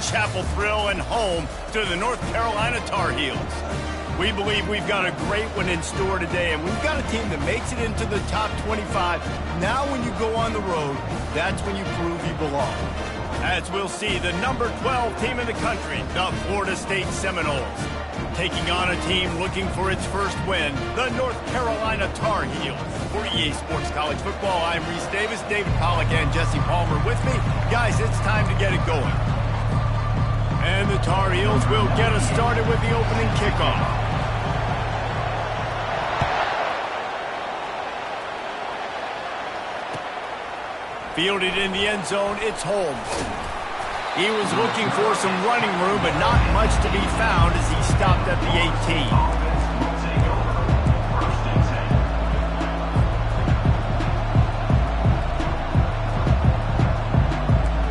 Chapel thrill and home to the North Carolina Tar Heels. We believe we've got a great one in store today, and we've got a team that makes it into the top 25. Now when you go on the road, that's when you prove you belong. As we'll see, the number 12 team in the country, the Florida State Seminoles, taking on a team looking for its first win, the North Carolina Tar Heels. For EA Sports College Football, I'm Reese Davis, David Pollack, and Jesse Palmer with me. Guys, it's time to get it going. And the Tar Heels will get us started with the opening kickoff. Fielded in the end zone, it's Holmes. He was looking for some running room, but not much to be found as he stopped at the 18.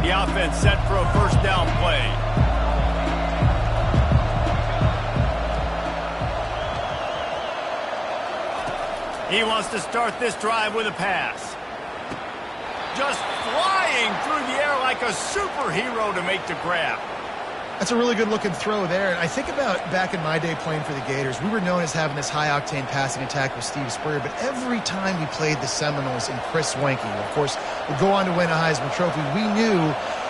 The offense set for a first down play. He wants to start this drive with a pass. Just flying through the air like a superhero to make the grab. That's a really good-looking throw there. And I think about back in my day playing for the Gators, we were known as having this high-octane passing attack with Steve Spurrier, but every time we played the Seminoles and Chris Wenke, of course, would go on to win a Heisman Trophy, we knew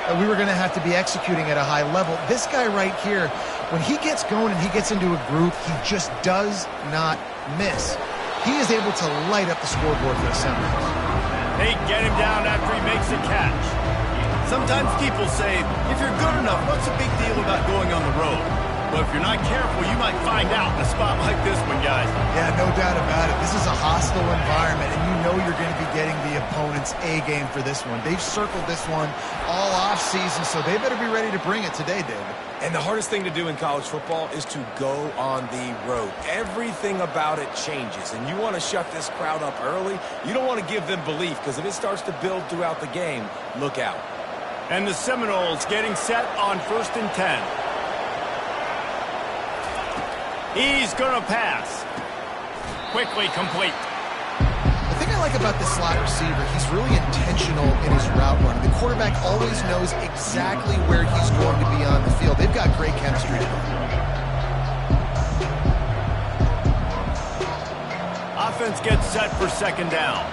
that we were going to have to be executing at a high level. This guy right here, when he gets going and he gets into a group, he just does not miss. He is able to light up the scoreboard for the Seminoles. They get him down after he makes a catch. Sometimes people say, if you're good enough, what's the big deal about going on the road? But if you're not careful, you might find out in a spot like this one, guys. Yeah, no doubt about it. This is a hostile environment, and you know you're going to be getting the opponent's A game for this one. They've circled this one all offseason, so they better be ready to bring it today, David. And the hardest thing to do in college football is to go on the road. Everything about it changes, and you want to shut this crowd up early. You don't want to give them belief, because if it starts to build throughout the game, look out. And the Seminoles getting set on 1st and 10. He's going to pass. Quickly complete. The thing I like about this slot receiver, he's really intentional in his route running. The quarterback always knows exactly where he's going to be on the field. They've got great chemistry together. Offense gets set for 2nd down.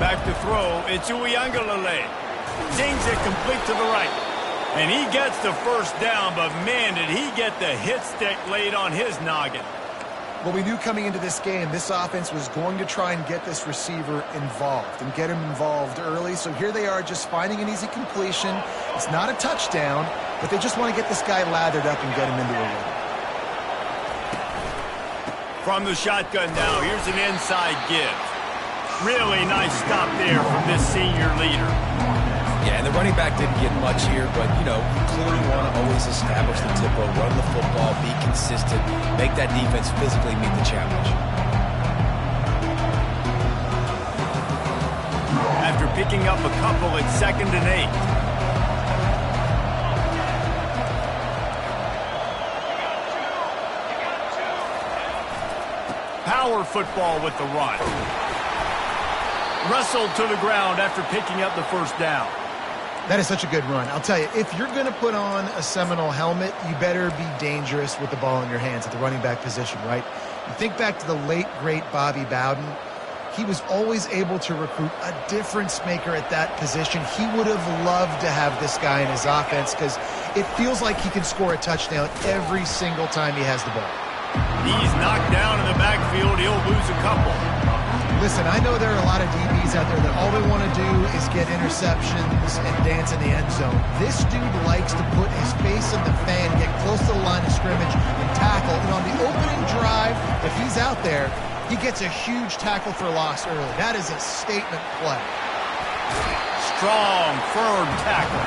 Back to throw, it's Uiagalelei. Zings it complete to the right. And he gets the first down, but man, did he get the hit stick laid on his noggin. Well, we knew coming into this game, this offense was going to try and get this receiver involved and get him involved early. So here they are just finding an easy completion. It's not a touchdown, but they just want to get this guy lathered up and get him into a rhythm. From the shotgun now, here's an inside give. Really nice stop there from this senior leader. Yeah, and the running back didn't get much here, but, you know, you clearly want to always establish the tempo, run the football, be consistent, make that defense physically meet the challenge. After picking up a couple, it's 2nd and 8. Power football with the run. Wrestled to the ground after picking up the first down. That is such a good run. I'll tell you, if you're going to put on a Seminole helmet, you better be dangerous with the ball in your hands at the running back position, right? You think back to the late, great Bobby Bowden. He was always able to recruit a difference maker at that position. He would have loved to have this guy in his offense because it feels like he can score a touchdown every single time he has the ball. He's knocked down in the backfield. He'll lose a couple. Listen, I know there are a lot of DBs out there that all they want to do is get interceptions and dance in the end zone. This dude likes to put his face in the fan, get close to the line of scrimmage, and tackle. And on the opening drive, if he's out there, he gets a huge tackle for loss early. That is a statement play. Strong, firm tackle.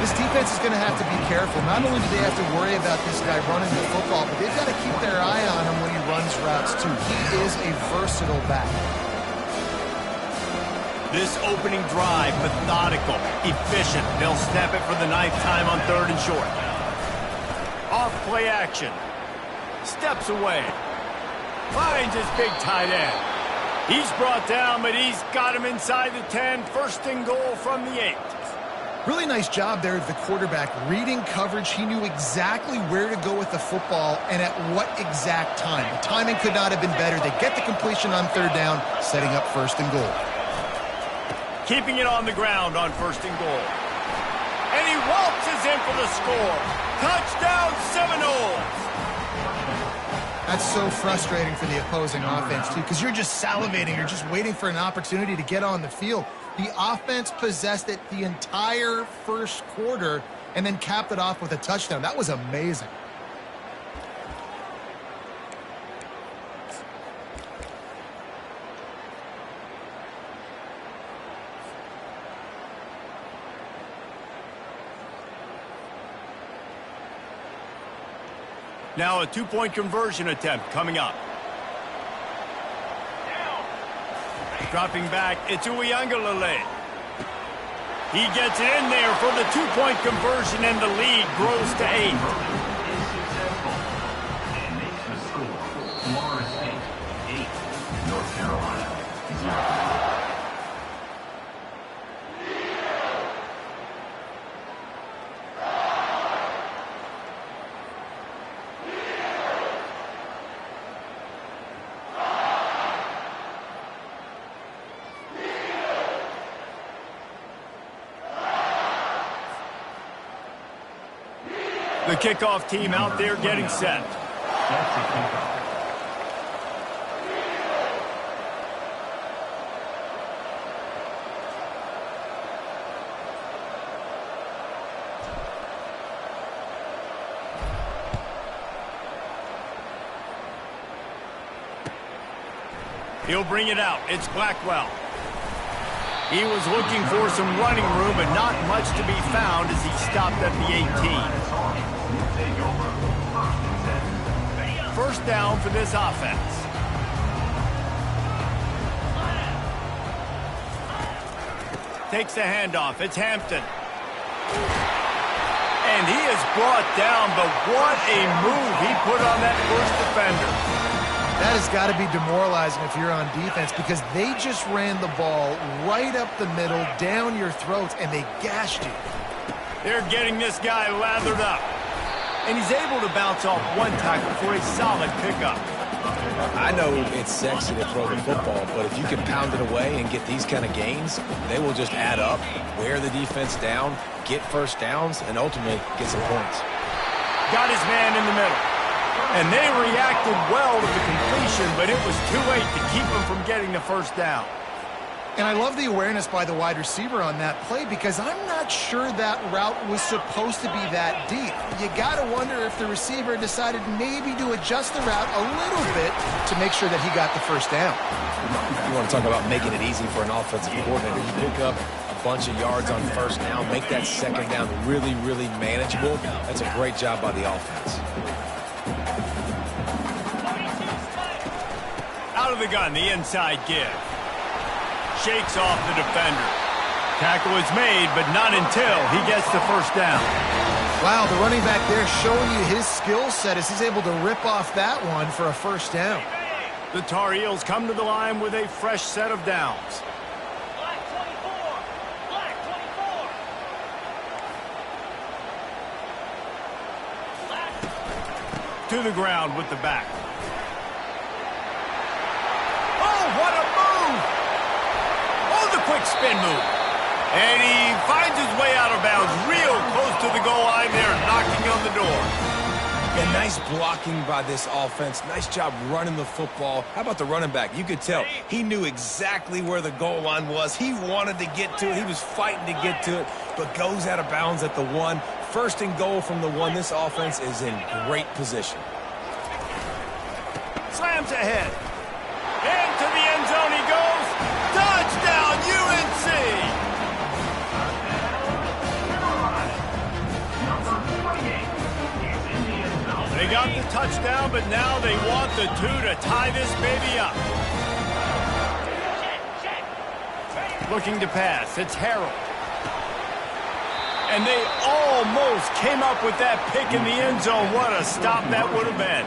This defense is going to have to be careful. Not only do they have to worry about this guy running the football, but they've got to keep their eye on him when he runs routes, too. He is a versatile back. This opening drive, methodical, efficient. They'll snap it for the 9th time on 3rd and short. Off play action. Steps away. Finds his big tight end. He's brought down, but he's got him inside the 10. First and goal from the 8. Really nice job there of the quarterback. Reading coverage, he knew exactly where to go with the football and at what exact time. The timing could not have been better. They get the completion on third down, setting up first and goal. Keeping it on the ground on first and goal. And he waltzes in for the score. Touchdown Seminoles! That's so frustrating for the opposing offense, too, because you're just salivating. You're just waiting for an opportunity to get on the field. The offense possessed it the entire first quarter and then capped it off with a touchdown. That was amazing. Now a two-point conversion attempt coming up. Dropping back, it's Uiagalelei. He gets it in there for the two-point conversion, and the lead grows to 8. And makes the score Florida State 8, North Carolina 0. The kickoff team out there getting set. That's the kickoff. He'll bring it out. It's Blackwell. He was looking for some running room, but not much to be found as he stopped at the 18. First down for this offense. Takes the handoff. It's Hampton. And he is brought down, but what a move he put on that first defender. That has got to be demoralizing if you're on defense because they just ran the ball right up the middle, down your throats, and they gashed you. They're getting this guy lathered up. And he's able to bounce off one tackle for a solid pickup. I know it's sexy to throw the football, but if you can pound it away and get these kind of gains, they will just add up, wear the defense down, get first downs, and ultimately get some points. Got his man in the middle. And they reacted well to the completion, but it was too late to keep him from getting the first down. And I love the awareness by the wide receiver on that play because I'm not sure that route was supposed to be that deep. You got to wonder if the receiver decided maybe to adjust the route a little bit to make sure that he got the first down. You want to talk about making it easy for an offensive coordinator. You pick up a bunch of yards on first down, make that second down really, really manageable. That's a great job by the offense. Out of the gun, the inside give. Shakes off the defender. Tackle is made, but not until he gets the first down. Wow, the running back there showing you his skill set as he's able to rip off that one for a first down. The Tar Heels come to the line with a fresh set of downs. Black 24. Black 24. To the ground with the back. Oh, what a move! Oh, the quick spin move. And he finds his way out of bounds real close to the goal line there, knocking on the door. And nice blocking by this offense. Nice job running the football. How about the running back? You could tell he knew exactly where the goal line was. He wanted to get to it. He was fighting to get to it, but goes out of bounds at the 1. First and goal from the 1. This offense is in great position. Slams ahead. Into the end zone he goes. Touchdown, UNC! They got the touchdown, but now they want the 2 to tie this baby up. Looking to pass, it's Harold. And they almost came up with that pick in the end zone. What a stop that would have been.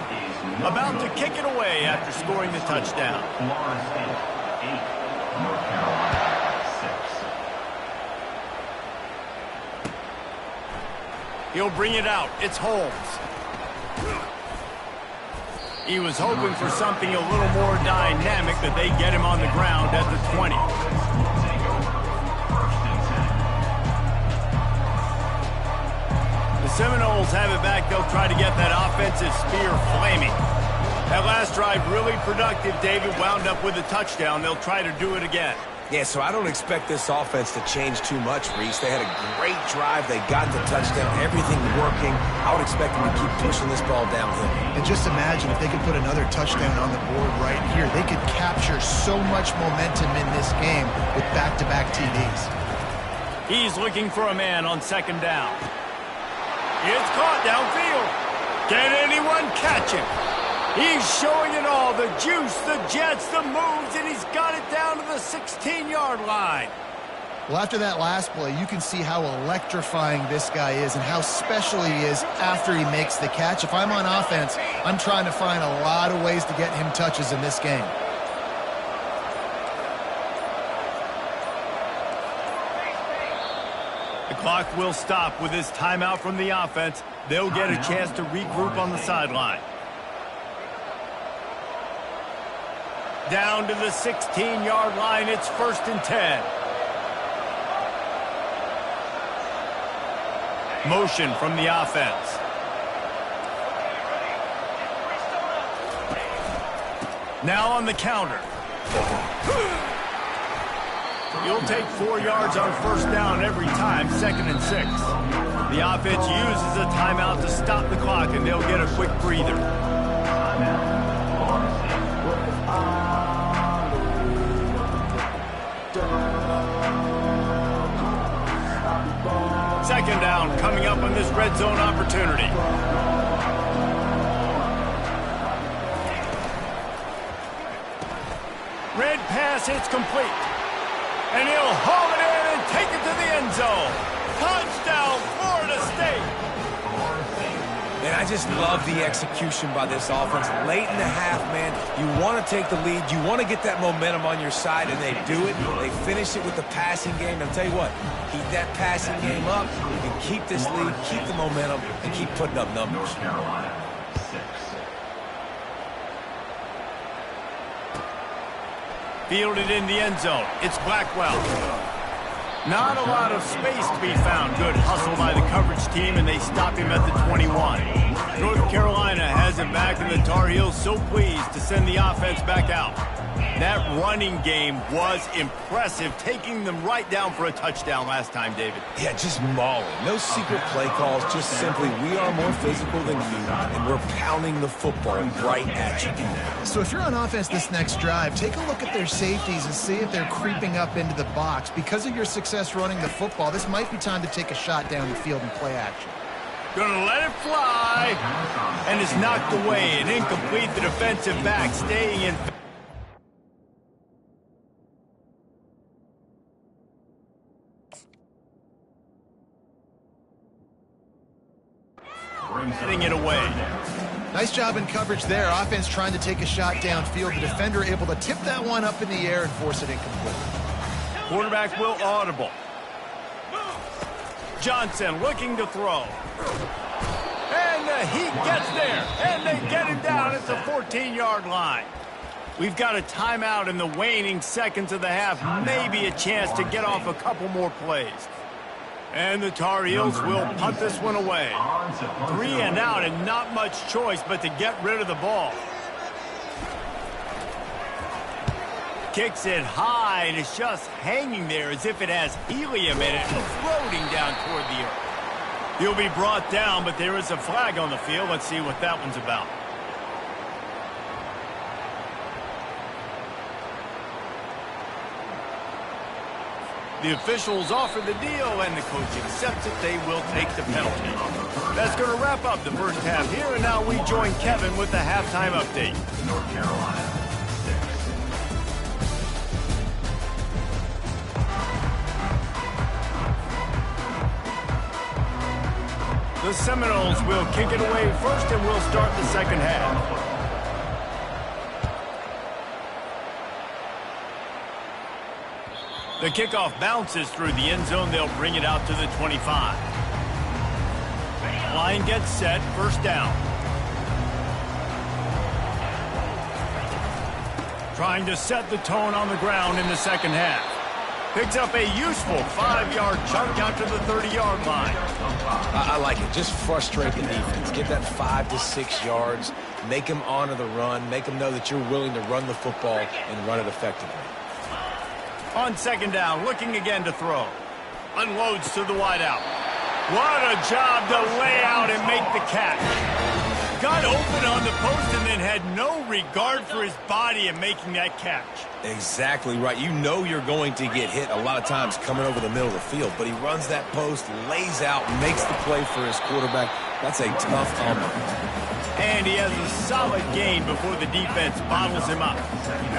About to kick it away after scoring the touchdown. 8, North Carolina 6. He'll bring it out. It's Holmes. He was hoping for something a little more dynamic, but they get him on the ground at the 20. The Seminoles have it back. They'll try to get that offensive spear flaming. That last drive really productive. David wound up with a touchdown. They'll try to do it again. Yeah, so I don't expect this offense to change too much, Reese. They had a great drive. They got the touchdown. Everything working. I would expect them to keep pushing this ball downhill. And just imagine if they could put another touchdown on the board right here. They could capture so much momentum in this game with back-to-back TDs. He's looking for a man on second down. It's caught downfield. Can anyone catch him? He's showing it all, the juice, the jets, the moves, and he's got it down to the 16-yard line. Well, after that last play, you can see how electrifying this guy is and how special he is after he makes the catch. If I'm on offense, I'm trying to find a lot of ways to get him touches in this game. The clock will stop with this timeout from the offense. They'll get a chance to regroup on the sideline. Down to the 16-yard line. It's 1st and 10. Motion from the offense. Now on the counter. You'll take 4 yards on 1st down every time, 2nd and 6. The offense uses a timeout to stop the clock, and they'll get a quick breather. Second down coming up on this red zone opportunity. Red pass hits complete. And he'll haul it in and take it to the end zone. Touchdown, Florida State. And I just love the execution by this offense. Late in the half, man, you want to take the lead. You want to get that momentum on your side, and they do it. They finish it with the passing game. I'll tell you what, keep that passing game up. You can keep this lead, keep the momentum, and keep putting up numbers. North Carolina 6. Fielded in the end zone. It's Blackwell. Not a lot of space to be found. Good hustle by the coverage team, and they stop him at the 21. North Carolina has him back, and the Tar Heels so pleased to send the offense back out. That running game was impressive, taking them right down for a touchdown last time, David. Yeah, just mauling. No secret play calls, just simply we are more physical than you, and we're pounding the football right at you. So if you're on offense this next drive, take a look at their safeties and see if they're creeping up into the box. Because of your success running the football, this might be time to take a shot down the field and play action. Gonna let it fly, and it's knocked away. An incomplete, the defensive back staying in. Getting it away. Nice job in coverage there. Offense trying to take a shot downfield. The defender able to tip that one up in the air and force it incomplete. Quarterback will audible. Johnson looking to throw. And he gets there. And they get him down at the 14-yard line. We've got a timeout in the waning seconds of the half. Maybe a chance to get off a couple more plays. And the Tar Heels will punt this one away. 3 and out, and not much choice but to get rid of the ball. Kicks it high, and it's just hanging there as if it has helium in it, floating down toward the earth. He'll be brought down, but there is a flag on the field. Let's see what that one's about. The officials offer the deal, and the coach accepts it. They will take the penalty. That's going to wrap up the first half here, and now we join Kevin with the halftime update. North Carolina 6. The Seminoles will kick it away first, and we'll start the second half. The kickoff bounces through the end zone. They'll bring it out to the 25. Line gets set. First down. Trying to set the tone on the ground in the second half. Picks up a useful 5-yard chunk out to the 30-yard line. I like it. Just frustrate the defense. Get that 5 to 6 yards. Make them honor the run. Make them know that you're willing to run the football and run it effectively. On second down, looking again to throw. Unloads to the wideout. What a job to lay out and make the catch. Got open on the post and then had no regard for his body in making that catch. Exactly right. You know you're going to get hit a lot of times coming over the middle of the field, but he runs that post, lays out, makes the play for his quarterback. That's a tough humble. And he has a solid gain before the defense bottles him up.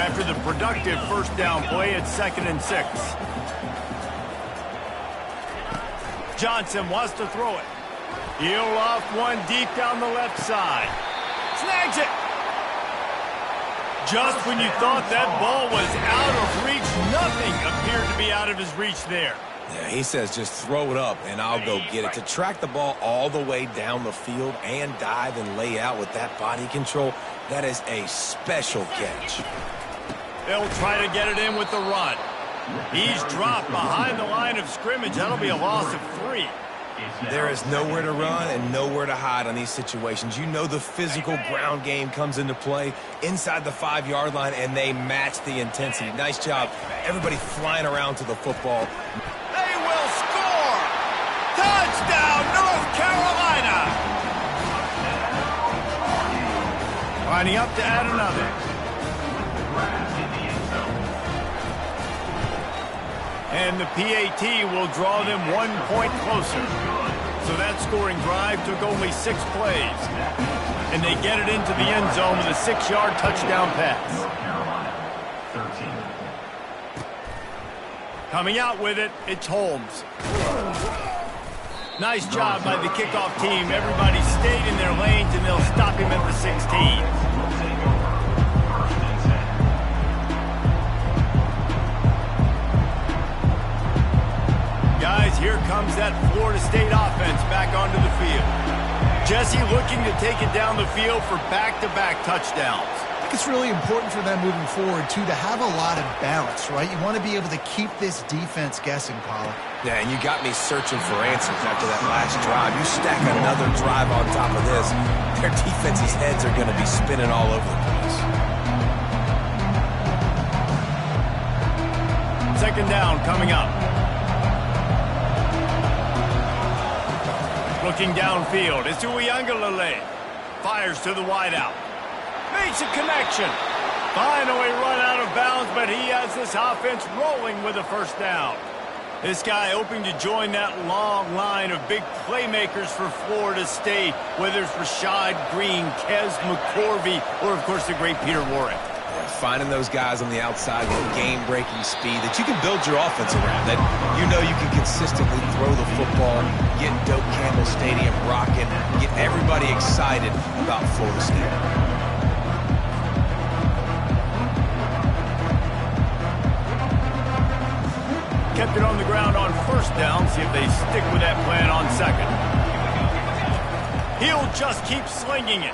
After the productive first down play, it's 2nd and 6. Johnson wants to throw it. He'll off one deep down the left side. Snags it. Just when you thought that ball was out of reach, nothing appeared to be out of his reach there. Yeah, he says just throw it up and I'll go get it. To track the ball all the way down the field and dive and lay out with that body control, that is a special catch. They'll try to get it in with the run. He's dropped behind the line of scrimmage. That'll be a loss of 3. There is nowhere to run and nowhere to hide on these situations. You know the physical ground game comes into play inside the 5-yard line, and they match the intensity. Nice job. Everybody flying around to the football. They will score! Touchdown, North Carolina! Lining up to add another. And the PAT will draw them 1 point closer. So that scoring drive took only 6 plays. And they get it into the end zone with a 6-yard touchdown pass. Coming out with it, it's Holmes. Nice job by the kickoff team. Everybody stayed in their lanes, and they'll stop him at the 16. Guys, here comes that Florida State offense back onto the field. Jesse looking to take it down the field for back-to-back touchdowns. I think it's really important for them moving forward, too, to have a lot of balance, right? You want to be able to keep this defense guessing, Pollard. Yeah, and you got me searching for answers after that last drive. You stack another drive on top of this, their defense's heads are going to be spinning all over the place. Second down coming up. Looking downfield, it's Uiagalelei. Fires to the wideout. Makes a connection. Finally run out of bounds, but he has this offense rolling with a first down. This guy hoping to join that long line of big playmakers for Florida State, whether it's Rashad Green, Kez McCorvey, or, of course, the great Peter Warrick. Finding those guys on the outside with game-breaking speed that you can build your offense around, that you know you can consistently throw the football, get Doak Campbell Stadium rocking, get everybody excited about Florida State. Kept it on the ground on first down. See if they stick with that plan on second. He'll just keep slinging it.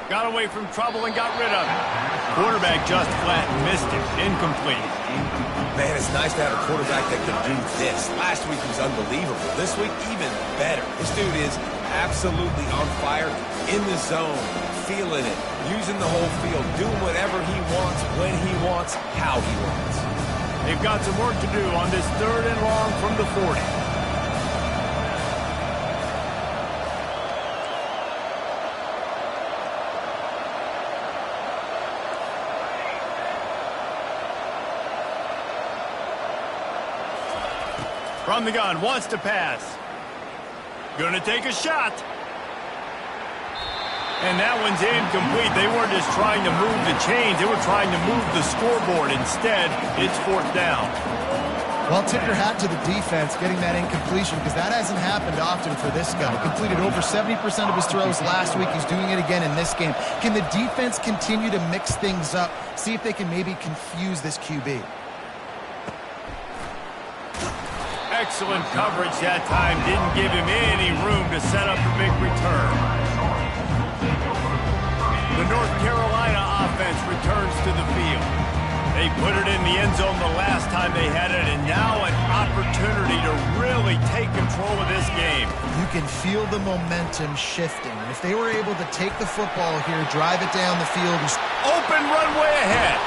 Got away from trouble and got rid of it. Quarterback just flat missed it. Incomplete. Man, it's nice to have a quarterback that can do this. Last week he was unbelievable. This week, even better. This dude is absolutely on fire, in the zone, feeling it, using the whole field, doing whatever he wants, when he wants, how he wants. They've got some work to do on this 3rd and long from the 40. From the gun, wants to pass. Gonna take a shot. And that one's incomplete. They weren't just trying to move the chains. They were trying to move the scoreboard. Instead, it's 4th down. Well, tip your hat to the defense getting that incompletion because that hasn't happened often for this guy. Completed over 70% of his throws last week. He's doing it again in this game. Can the defense continue to mix things up? See if they can maybe confuse this QB. Excellent coverage that time. Didn't give him any room to set up a big return. The North Carolina offense returns to the field. They put it in the end zone the last time they had it, and now an opportunity to really take control of this game. You can feel the momentum shifting. If they were able to take the football here, drive it down the field, and open runway ahead.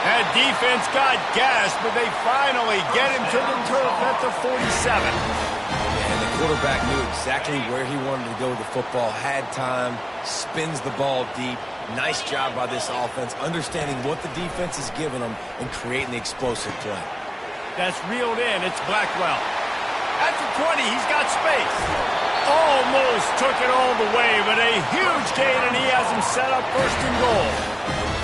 That defense got gassed, but they finally get him to the turf at the 47. And the quarterback knew exactly where he wanted to go with the football, had time, spins the ball deep. Nice job by this offense, understanding what the defense is giving them and creating the explosive play. That's reeled in. It's Blackwell. At the 20, he's got space. Almost took it all the way, but a huge gain, and he has him set up first and goal.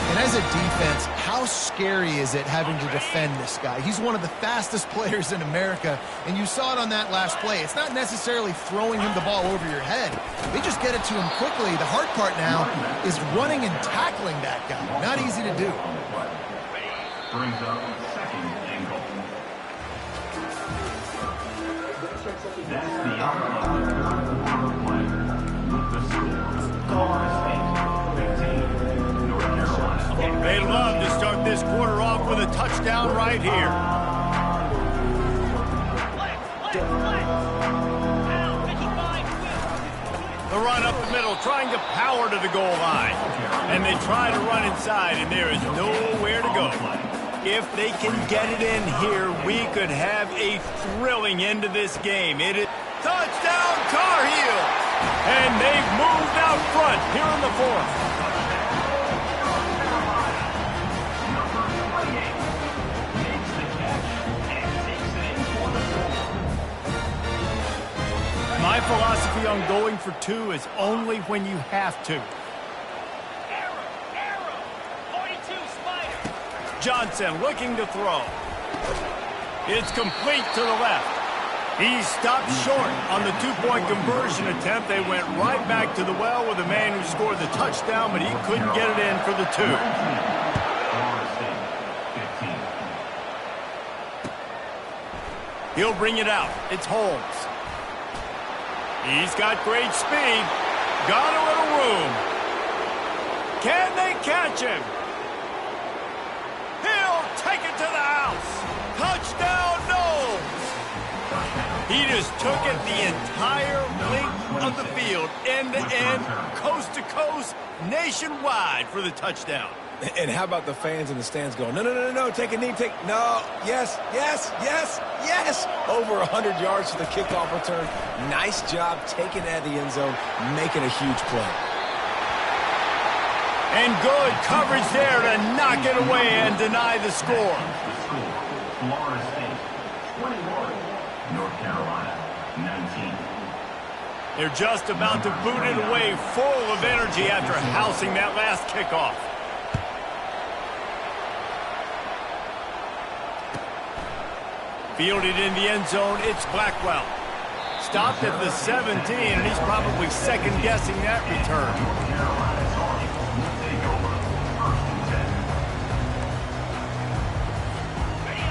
And as a defense, how scary is it having to defend this guy? He's one of the fastest players in America, and you saw it on that last play. It's not necessarily throwing him the ball over your head. They just get it to him quickly. The hard part now is running and tackling that guy. Not easy to do. Brings up second and goal. That's the outcome of the play. The score, Florida State 15, North Carolina. They love to start this quarter off with a touchdown right here. The run up the middle, trying to power to the goal line. And they try to run inside, and there is nowhere to go. If they can get it in here, we could have a thrilling end to this game. It is touchdown Tar Heels! And they've moved out front here in the fourth. My philosophy on going for two is only when you have to. Arrow. 42, Spider. Johnson looking to throw. It's complete to the left. He stopped short on the two-point conversion attempt. They went right back to the well with the man who scored the touchdown, but he couldn't get it in for the two. He'll bring it out. It's Holmes. He's got great speed. Got a little room. Can they catch him? He'll take it to the house. Touchdown, Knowles. He just took it the entire length of the field, end to end, coast to coast, nationwide for the touchdown. And how about the fans in the stands going, no, take a knee, no, yes. Over 100 yards to the kickoff return. Nice job taking it out of the end zone, making a huge play. And good coverage there to knock it away and deny the score. Florida State 21, North Carolina 19. They're just about to boot it away, full of energy after housing that last kickoff. Fielded in the end zone, it's Blackwell. Stopped at the 17, and he's probably second-guessing that return.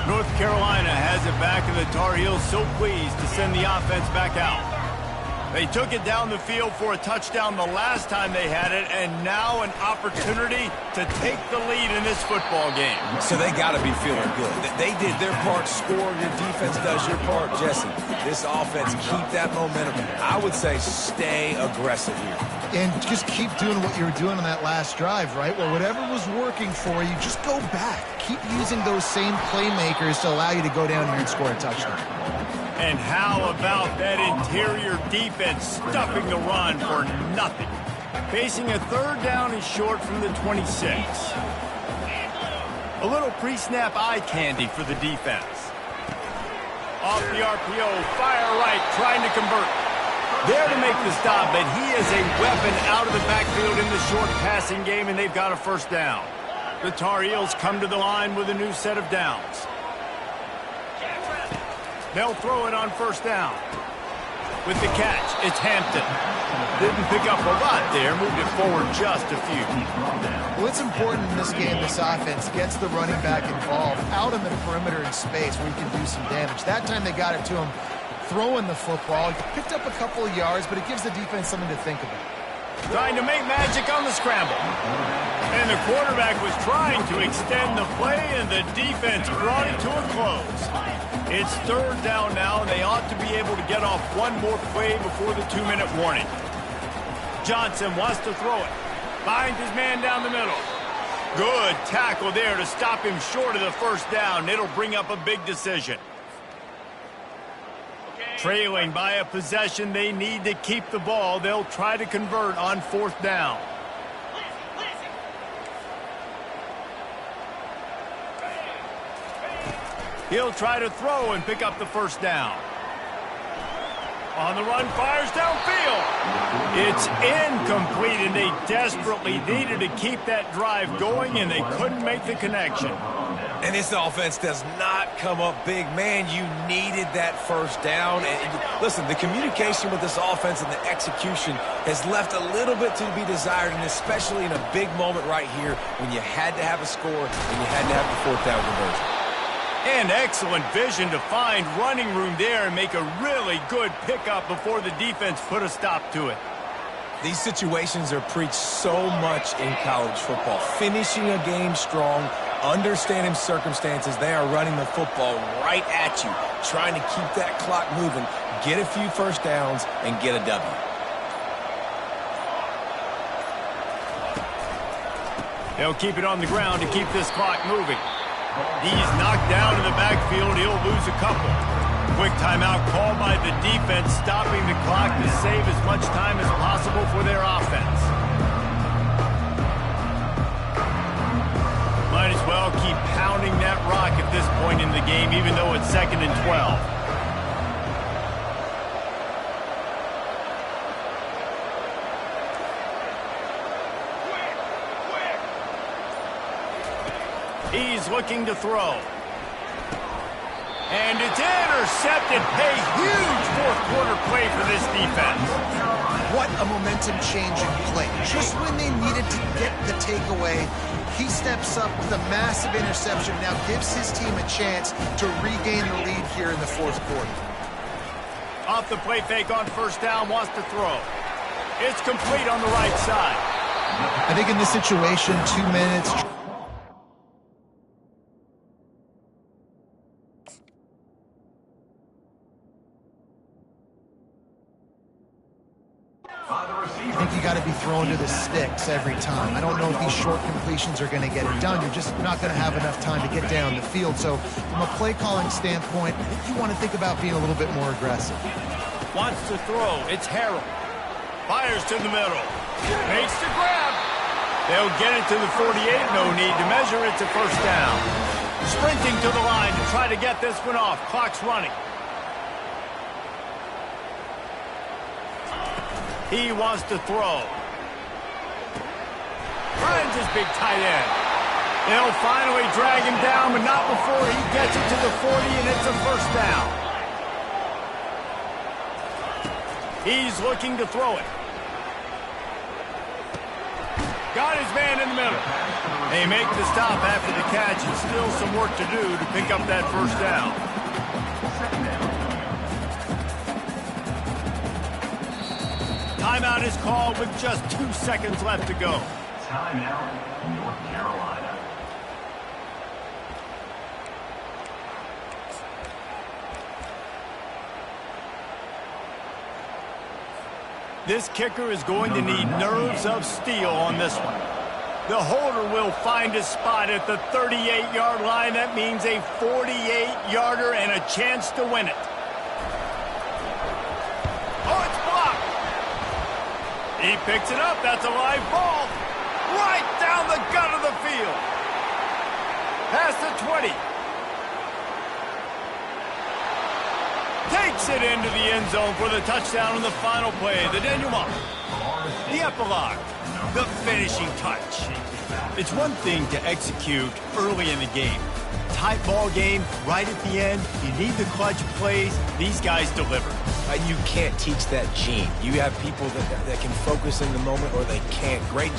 North Carolina has it back, and the Tar Heels so pleased to send the offense back out. They took it down the field for a touchdown the last time they had it, and now an opportunity to take the lead in this football game. So they got to be feeling good. They did their part, score. Your defense does your part, Jesse. This offense, keep that momentum. I would say stay aggressive here. And just keep doing what you were doing on that last drive, right? Well, whatever was working for you, just go back. Keep using those same playmakers to allow you to go down here and score a touchdown. And how about that interior defense stuffing the run for nothing? Facing a third down and short from the 26. A little pre-snap eye candy for the defense. Off the RPO, fire right, trying to convert. There to make the stop, but he is a weapon out of the backfield in the short passing game, and they've got a first down. The Tar Heels come to the line with a new set of downs. They'll throw it on first down. With the catch, it's Hampton. Didn't pick up a lot there, moved it forward just a few. Well, it's important in this game, this offense gets the running back involved out on the perimeter in space where he can do some damage. That time they got it to him throwing the football. He picked up a couple of yards, but it gives the defense something to think about. Trying to make magic on the scramble. And the quarterback was trying to extend the play, and the defense brought it to a close. It's third down now, and they ought to be able to get off one more play before the 2-minute warning. Johnson wants to throw it. Finds his man down the middle. Good tackle there to stop him short of the first down. It'll bring up a big decision. Trailing by a possession, they need to keep the ball. They'll try to convert on fourth down. He'll try to throw and pick up the first down. On the run, fires downfield. It's incomplete, and they desperately needed to keep that drive going, and they couldn't make the connection. And this offense does not come up big. Man, you needed that first down. And listen, the communication with this offense and the execution has left a little bit to be desired, and especially in a big moment right here when you had to have a score and you had to have the fourth down conversion. And excellent vision to find running room there and make a really good pickup before the defense put a stop to it. These situations are preached so much in college football. Finishing a game strong, understanding circumstances. They are running the football right at you, trying to keep that clock moving, get a few first downs, and get a W. They'll keep it on the ground to keep this clock moving. He's knocked down in the backfield. He'll lose a couple. Quick timeout called by the defense, stopping the clock to save as much time as possible for their offense. Might as well keep pounding that rock at this point in the game, even though it's 2nd and 12. He's looking to throw. And it's intercepted. A huge fourth-quarter play for this defense. What a momentum-changing play. Just when they needed to get the takeaway, he steps up with a massive interception, now gives his team a chance to regain the lead here in the fourth quarter. Off the play fake on first down, wants to throw. It's complete on the right side. I think in this situation, 2 minutes... I think you got to be throwing to the sticks every time. I don't know if these short completions are going to get it done. You're just not going to have enough time to get down the field. So from a play calling standpoint, I think you want to think about being a little bit more aggressive. Wants to throw. It's Harrell. Fires to the middle. Makes the grab. They'll get it to the 48. No need to measure it to first down. Sprinting to the line to try to get this one off. Clock's running. He wants to throw. Finds his big tight end. They'll finally drag him down, but not before he gets it to the 40, and it's a first down. He's looking to throw it. Got his man in the middle. They make the stop after the catch, and still some work to do to pick up that first down. Timeout is called with just 2 seconds left to go. Timeout, North Carolina. This kicker is going to need nerves of steel on this one. The holder will find a spot at the 38-yard line. That means a 48-yarder and a chance to win it. Oh, it's blocked. He picks it up. That's a live ball. Right down the gut of the field. Past the 20. Takes it into the end zone for the touchdown on the final play. The denouement. The epilogue. The finishing touch. It's one thing to execute early in the game. tight ball game right at the end. You need the clutch plays. These guys deliver. You can't teach that gene. You have people that can focus in the moment or they can't. Great.